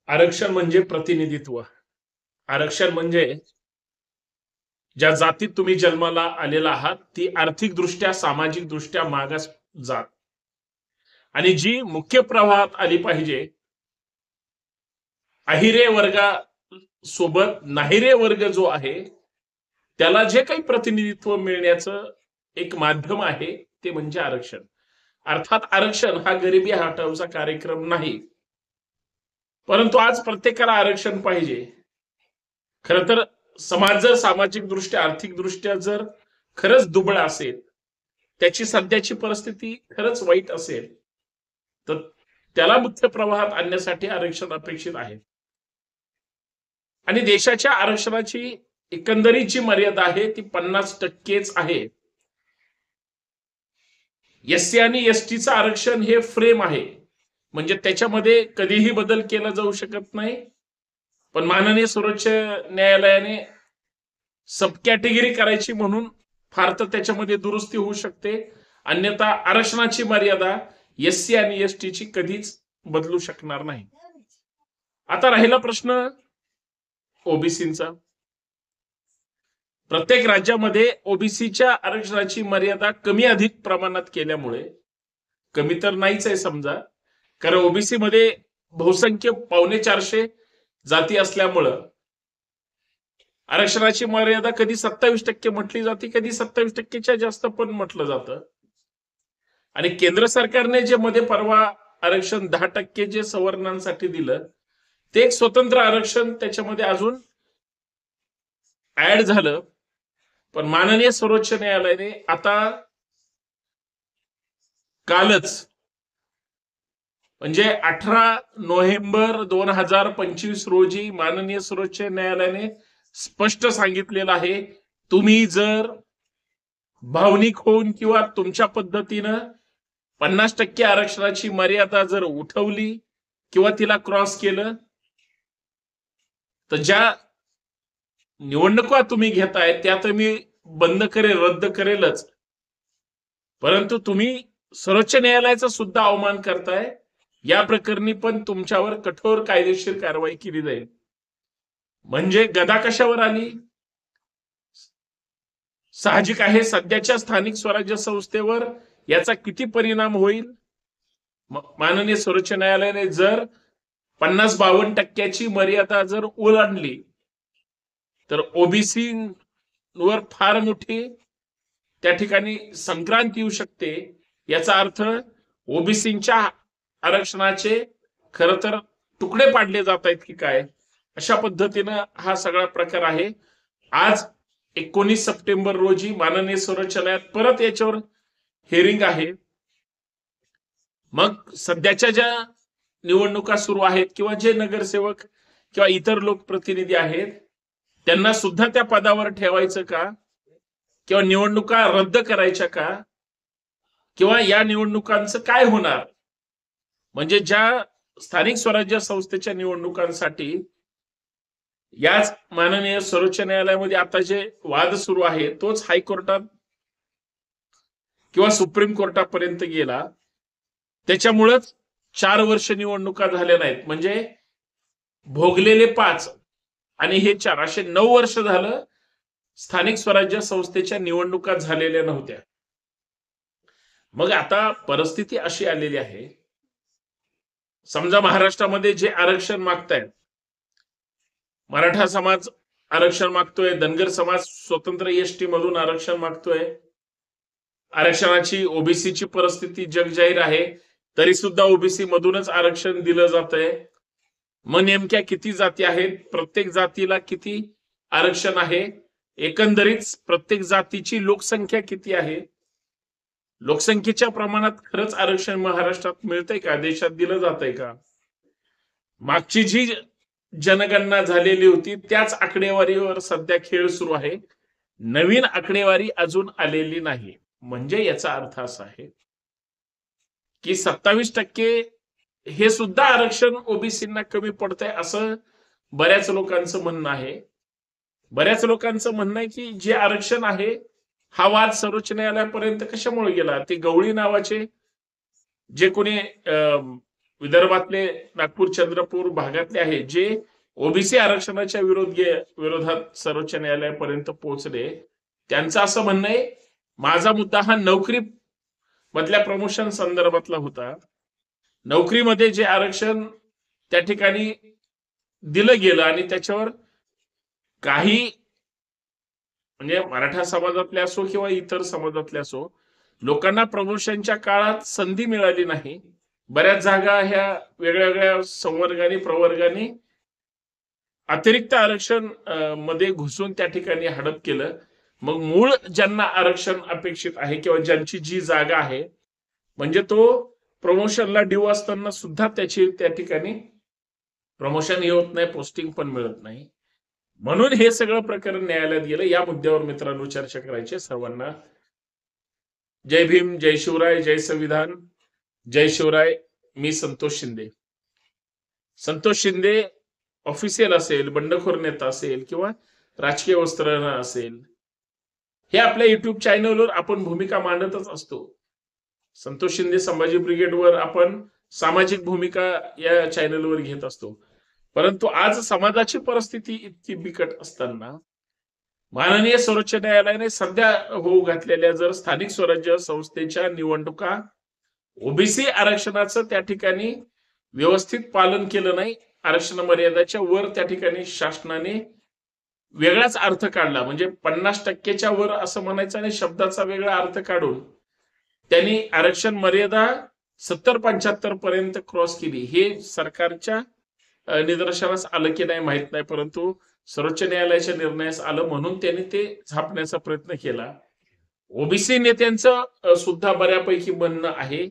आरक्षण म्हणजे प्रतिनिधित्व. आरक्षण म्हणजे ज्या जातीत तुम्ही जन्माला आलेला आहात ती आर्थिकदृष्ट्या, सामाजिकदृष्ट्या मागास जात आणि जी मुख्य प्रवाहात आली पाहिजे. अहिरे वर्गासोबत नाहिरे वर्ग जो आहे त्याला जे काही प्रतिनिधित्व मिळण्याचं एक माध्यम आहे ते म्हणजे आरक्षण. अर्थात आरक्षण हा गरिबी हटवण्याचा कार्यक्रम नाही, परंतु आज प्रत्येकाला आरक्षण पाहिजे. खरं तर समाज जर सामाजिकदृष्ट्या, आर्थिकदृष्ट्या जर खरंच दुबळ असेल, त्याची सध्याची परिस्थिती खरंच वाईट असेल, तर त्याला मुख्य प्रवाहात आणण्यासाठी आरक्षण अपेक्षित आहे. आणि देशाच्या आरक्षणाची एकंदरीत जी मर्यादा आहे ती 50%च आहे. एससी आणि एसटीचं आरक्षण हे फ्रेम आहे, म्हणजे त्याच्यामध्ये कधीही बदल केला जाऊ शकत नाही. पण माननीय सर्वोच्च न्यायालयाने सब कॅटेगरी करायची म्हणून फार तर त्याच्यामध्ये दुरुस्ती होऊ शकते, अन्यथा आरक्षणाची मर्यादा एससी आणि एसटीची कधीच बदलू शकणार नाही. आता राहिला प्रश्न ओबीसीचा. प्रत्येक राज्यामध्ये ओबीसीच्या आरक्षणाची मर्यादा कमी अधिक प्रमाणात केल्यामुळे, कमी तर नाहीच आहे समजा, कारण ओबीसी मध्ये बहुसंख्य 450 जाती असल्यामुळं आरक्षणाची मर्यादा कधी 27% म्हटली जाते, कधी 27%च्या जास्त पण म्हटलं जातं. आणि केंद्र सरकारने जे मध्ये परवा आरक्षण 10% जे सवर्णांसाठी दिलं, ते एक स्वतंत्र आरक्षण त्याच्यामध्ये अजून ऍड झालं. पण माननीय सर्वोच्च न्यायालयाने आता कालच म्हणजे 18 नोव्हेंबर 2025 रोजी माननीय सर्वोच्च न्यायालयाने स्पष्ट सांगितलेलं आहे, तुम्ही जर भावनिक होऊन किंवा तुमच्या पद्धतीनं 50% आरक्षणाची मर्यादा जर उठवली किंवा तिला क्रॉस केलं, तर ज्या निवडणुका तुम्ही घेताय त्या तर मी बंद करेल, रद्द करेलच, परंतु तुम्ही सर्वोच्च न्यायालयाचा सुद्धा अवमान करताय. या प्रकरणी पण तुमच्यावर कठोर कायदेशीर कारवाई केली जाईल. म्हणजे गदा कशावर आली? साहजिक आहे सध्याच्या स्थानिक स्वराज्य संस्थेवर याचा किती परिणाम होईल. माननीय सर्वोच्च न्यायालयाने जर 50-52% मर्यादा जर ओलांडली तर ओबीसी वर फार मोठी त्या ठिकाणी संक्रांत येऊ शकते. याचा अर्थ ओबीसीच्या आरक्षणाचे खर तर तुकडे पाडले जात आहेत की काय, अशा पद्धतीनं हा सगळा प्रकार आहे. आज 19 सप्टेंबर रोजी माननीय सर्वोच्च न्यायालयात परत याच्यावर हिअरिंग आहे. मग सध्याच्या ज्या निवडणुका सुरू आहेत किंवा जे नगरसेवक किंवा इतर लोकप्रतिनिधी आहेत त्यांना सुद्धा त्या पदावर ठेवायचं का, किंवा निवडणुका रद्द करायच्या का, किंवा या निवडणुकांचं काय होणार. म्हणजे ज्या स्थानिक स्वराज्य संस्थेच्या निवडणुकांसाठी याच माननीय सर्वोच्च न्यायालयामध्ये आता जे वाद सुरू आहे तोच हायकोर्टात किंवा सुप्रीम कोर्टापर्यंत गेला. त्याच्यामुळेच 4 वर्ष निवडणुका झाल्या नाहीत. म्हणजे भोगलेले 5 आणि हे 4 असे 9 वर्ष झालं स्थानिक स्वराज्य संस्थेच्या निवडणुका झालेल्या नव्हत्या. मग आता परिस्थिती अशी आलेली आहे, समजा महाराष्ट्रामध्ये जे आरक्षण मागतायत, मराठा समाज आरक्षण मागतोय, धनगर समाज स्वतंत्र एसटी मधून आरक्षण मागतोय, आरक्षणाची ओबीसीची परिस्थिती जगजाहीर आहे, तरी सुद्धा ओबीसी मधूनच आरक्षण दिलं जातंय. मग नेमक्या किती जाती आहेत, प्रत्येक जातीला किती आरक्षण आहे, एकंदरीत प्रत्येक जातीची लोकसंख्या किती आहे, लोकसंख्येच्या प्रमाणात खरंच आरक्षण महाराष्ट्रात मिळतंय का, देशात दिलं जातंय का. मागची जी जनगणना झालेली होती त्याच आकडेवारीवर सध्या खेळ सुरू आहे, नवीन आकडेवारी अजून आलेली नाही. म्हणजे याचा अर्थ असा आहे की 27% हे सुद्धा आरक्षण ओबीसींना कमी पडतंय असं बऱ्याच लोकांचं म्हणणं आहे. बऱ्याच लोकांचं म्हणणं आहे की जे आरक्षण आहे हा वाद सर्वोच्च न्यायालयापर्यंत कशामुळे गेला, ते गवळी नावाचे जे कोणी विदर्भातले नागपूर चंद्रपूर भागातले आहेत जे ओबीसी आरक्षणाच्या विरोधात सर्वोच्च न्यायालयापर्यंत पोहोचले, त्यांचं असं म्हणणं आहे, माझा मुद्दा हा नोकरी मधल्या प्रमोशन संदर्भातला होता. नोकरीमध्ये जे आरक्षण त्या ठिकाणी दिलं गेलं आणि त्याच्यावर काही म्हणजे मराठा समाजातले असो किंवा इतर समाजातले असो, लोकांना प्रमोशनच्या काळात संधी मिळाली नाही. बऱ्याच जागा ह्या वेगळ्या वेगळ्या संवर्गाने प्रवर्गाने अतिरिक्त आरक्षण मध्ये घुसून त्या ठिकाणी हडप केलं. मग मूळ ज्यांना आरक्षण अपेक्षित आहे किंवा ज्यांची जी जागा आहे, म्हणजे तो प्रमोशनला ड्यू असताना सुद्धा त्याची त्या ठिकाणी प्रमोशन हे होत नाही, पोस्टिंग पण मिळत नाही. म्हणून हे सगळं प्रकरण न्यायालयात गेलं. या मुद्द्यावर मित्रांनो चर्चा करायची सर्वांना. जय भीम, जय शिवराय, जय संविधान, जय शिवराय. मी संतोष शिंदे. संतोष शिंदे ऑफिशियल असेल, बंडखोर नेता असेल किंवा राजकीय वस्त्रहरण असेल, हे आपल्या युट्यूब चॅनलवर आपण भूमिका मांडतच असतो. संतोष शिंदे संभाजी ब्रिगेडवर आपण सामाजिक भूमिका या चॅनलवर घेत असतो. परंतु आज समाजाची परिस्थिती इतकी बिकट असताना माननीय सर्वोच्च न्यायालयाने सध्या होऊ घातलेल्या जर स्थानिक स्वराज्य संस्थेच्या निवडणुका ओबीसी आरक्षणाचं त्या ठिकाणी व्यवस्थित पालन केलं नाही, आरक्षण मर्यादाच्या वर त्या ठिकाणी शासनाने वेगळाच अर्थ काढला, म्हणजे 50% वर असं म्हणायचं आणि शब्दाचा वेगळा अर्थ काढून त्यांनी आरक्षण मर्यादा 70-75 पर्यंत क्रॉस केली. हे सरकारच्या निदर्शनास आलं की नाही माहित नाही, परंतु सर्वोच्च न्यायालयाच्या निर्णयास आलं म्हणून त्यांनी ते झापण्याचा प्रयत्न केला. ओबीसी नेत्यांचं सुद्धा बऱ्यापैकी म्हणणं आहे,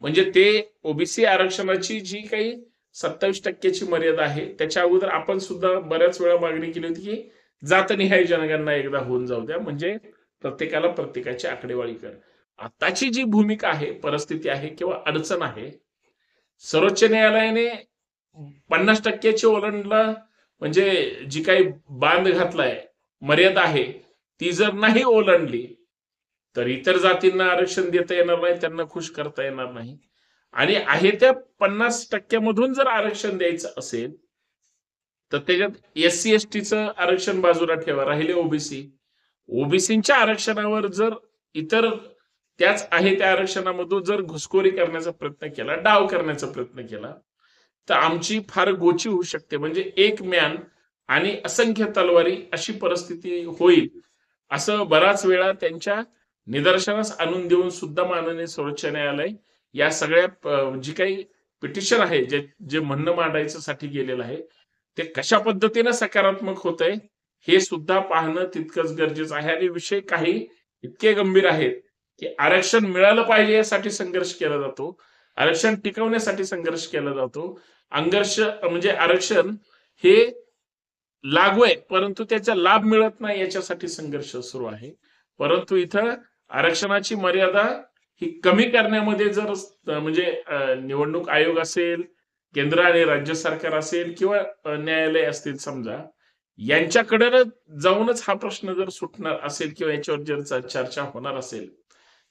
म्हणजे ते ओबीसी आरक्षणाची जी काही 27% मर्यादा आहे त्याच्या अगोदर आपण सुद्धा बऱ्याच वेळा मागणी केली होती की जातनिहाय जनगणना एकदा होऊन जाऊ द्या, म्हणजे प्रत्येकाला प्रत्येकाची आकडेवारी कर. आताची जी भूमिका आहे, परिस्थिती आहे किंवा अडचण आहे, सर्वोच्च न्यायालयाने 50% ओलांडला, म्हणजे जी काही बांध घातलाय, मर्यादा आहे, ती जर नाही ओलांडली तर इतर जातींना आरक्षण देता येणार नाही, त्यांना खुश करता येणार नाही. आणि आहे त्या 50% मधून जर आरक्षण द्यायचं असेल तर त्याच्यात एससी एसटीचं आरक्षण बाजूला ठेवा, राहिले ओबीसी. ओबीसीच्या आरक्षणावर जर इतर त्याच आहे त्या आरक्षणामधून जर घुसखोरी करण्याचा प्रयत्न केला, डाव करण्याचा प्रयत्न केला, तर आमची फार गोची होऊ शकते. म्हणजे एक म्यान आणि असंख्य तलवारी अशी परिस्थिती होईल, असं बराच वेळा त्यांच्या निदर्शनास आणून देऊन सुद्धा माननीय सर्वोच्च न्यायालय या सगळ्या जी काही पिटिशन आहे, जे म्हणणं मांडायचं साठी गेलेलं आहे, ते कशा पद्धतीने सकारात्मक होत आहे हे सुद्धा पाहणं तितकंच गरजेचं आहे. आणि विषय काही इतके गंभीर आहेत की आरक्षण मिळालं पाहिजे यासाठी संघर्ष केला जातो, आरक्षण टिकवण्यासाठी संघर्ष केला जातो. म्हणजे आरक्षण हे लागू आहे परंतु त्याचा लाभ मिळत नाही याच्यासाठी संघर्ष सुरू आहे. परंतु इथं आरक्षणाची मर्यादा ही कमी करण्यामध्ये जर म्हणजे निवडणूक आयोग असेल, केंद्र आणि राज्य सरकार असेल किंवा न्यायालय असतील समजा, यांच्याकडे जाऊनच हा प्रश्न जर सुटणार असेल किंवा याच्यावर जर चर्चा होणार असेल,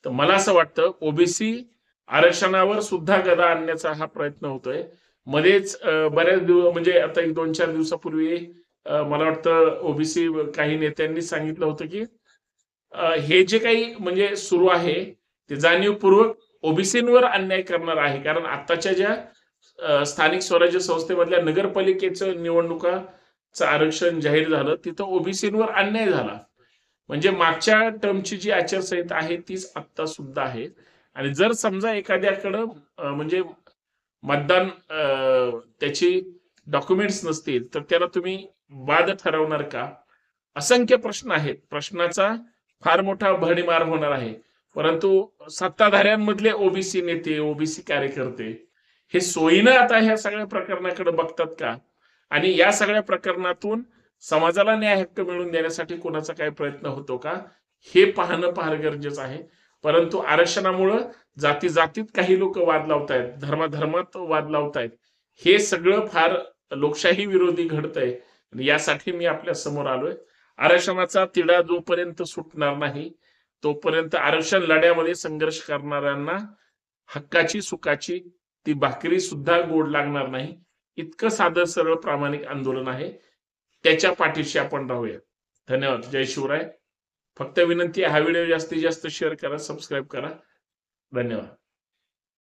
तर मला असं वाटतं ओबीसी आरक्षणावर सुद्धा गदा आणण्याचा हा प्रयत्न होतोय. मध्येच बऱ्याच म्हणजे आता 1-2-4 दिवसापूर्वी मला वाटतं ओबीसी काही नेत्यांनी सांगितलं होतं की हे जे काही म्हणजे सुरू आहे ते जाणीवपूर्वक ओबीसींवर अन्याय करणार आहे. कारण आताच्या ज्या स्थानिक स्वराज्य संस्थेमधल्या नगरपालिकेचं निवडणुकाचं आरक्षण जाहीर झालं, तिथं ओबीसींवर अन्याय झाला. म्हणजे मागच्या टर्मची जी आचारसंहिता आहे तीच आता सुद्धा आहे. आणि जर समजा एखाद्याकडं म्हणजे मतदान त्याची डॉक्युमेंट्स नसतील तर त्याला तुम्ही बाद ठरवणार का? असंख्य प्रश्न आहेत. प्रश्नाचा फार मोठा भडीमार होणार आहे. परंतु सत्ताधाऱ्यांमधले ओबीसी नेते, ओबीसी कार्यकर्ते हे सोयीनं आता ह्या सगळ्या प्रकरणाकडे बघतात का? आणि या सगळ्या प्रकरणातून समाजाला न्याय हक्क मिळवून देण्यासाठी कोणाचा काही प्रयत्न होतो का हे पाहणं फार गरजेचं आहे. परंतु आरक्षणामुळं जाती जातीत काही लोक वाद लावतायत, धर्माधर्मात वाद लावतायत, हे सगळं फार लोकशाही विरोधी घडतंय. यासाठी मी आपल्या समोर आलोय. आरक्षणाचा तिढा जोपर्यंत सुटणार नाही तोपर्यंत आरक्षण लढ्यामध्ये संघर्ष करणाऱ्यांना हक्काची सुखाची ती भाकरी सुद्धा गोड लागणार नाही. इतकं साधं सरळ प्रामाणिक आंदोलन आहे. त्याच्या पाठीशी आपण राहूया. धन्यवाद. जय शिवराय. फक्त विनंती आहे, हा व्हिडिओ जास्तीत जास्त शेअर करा, सबस्क्राईब करा. धन्यवाद.